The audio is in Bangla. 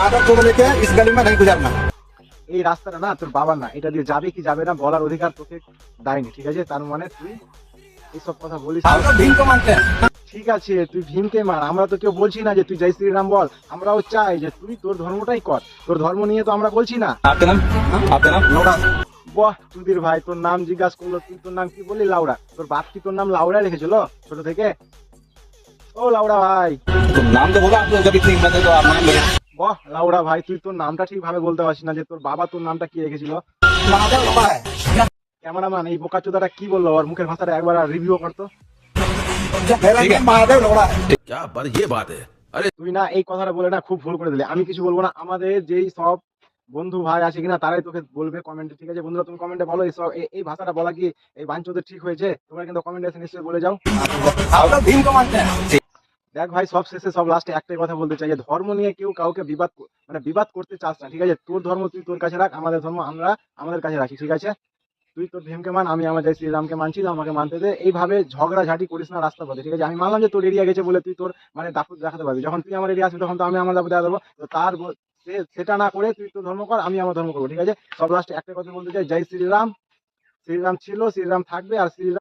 माधव को लेके इस गली में नहीं गुजरना। এই রাস্তাটা না তোর বাবার না, এটা দিয়ে যাবে কি যাবে না বলার অধিকার তোকে দেয়নি, ঠিক আছে? তার মানে তুই এইসব কথা বলিস हम না। तो भीम को मानते हैं। ঠিক আছে তুই ভীমকে মান, আমরা তো কেউ বলছি না যে তুই জয় শ্রীরাম বল, আমরাও চাই যে তুই তোর ধর্মটাই কর, তোর ধর্ম নিয়ে তো আমরা বলছি না। आपका नाम? आपका नाम लौड़ा। বাহ তুদির ভাই, তোর নাম জিজ্ঞাসা করলো, তুই তোর নাম কি বললি? লাউড়া। তোর বাপ কি তোর নাম লাউড়া রেখেছিল ছোট থেকে? ও লাউড়া ভাই। तुम नाम तो बोला, आपको जब इतनी हिम्मत है तो आप नाम बोले। বাহ লাউড়া ভাই, তুই তোর नामটা ঠিকভাবে বলতে পারছিস না যে তোর বাবা তোর নামটা কি রেখেছিল। माधव लौड़ा है। ক্যামেরাম্যান এই বোকাচোদাটা কি বললো, ওর মুখের ভাষাটা একবার রিভিউ করতো। मेरा नाम माधव लौड़ा है। क्या पर ये बात है। अरे তুই না এই কথাটা বলে না খুব ভুল করে দিলে, আমি কিছু বলবো না, আমাদের যেই সব বন্ধু ভাই আছে কিনা তারাই তোকে বলবে কমেন্টে, ঠিক আছে? বন্ধুরা তুমি কমেন্টে বলো এই সব এই ভাষাটা বলা কি এই বাঞ্চোদের ঠিক হয়েছে? তোমরা কিন্তু কমেন্টে এসে নিশ্চয়ই বলে যাও। हम तो भीम को मानते हैं। দেখ ভাই সব শেষে সব লাস্টে একটাই কথা বলতে চাই যে ধর্ম নিয়ে কেউ কাউকে বিবাদ করতে চাস না, ঠিক আছে? তোর ধর্ম তুই তোর কাছে রাখ, আমাদের ধর্ম আমরা আমাদের কাছে রাখি, ঠিক আছে? তুই তোর ভীমকে মান, আমি আমার জয় শ্রীরামকে মানছি, তো আমাকে মানতে দে। এইভাবে ঝগড়া ঝাঁটি করিস না রাস্তা পথে, ঠিক আছে? আমি মানলাম যে তোর এরিয়া গেছে বলে তুই তোর মানে দাপুট দেখাতে পারবি, যখন তুই আমার এরিয়া আসবি তখন তো আমি আমার দাপুট দেখা দেবো। তো সেটা না করে তুই তোর ধর্ম কর, আমি আমার ধর্ম করবো, ঠিক আছে? সব লাস্টে একটা কথা বলতে চাই, জয় শ্রীরাম। শ্রীরাম ছিল, শ্রীরাম থাকবে, আর শ্রীরাম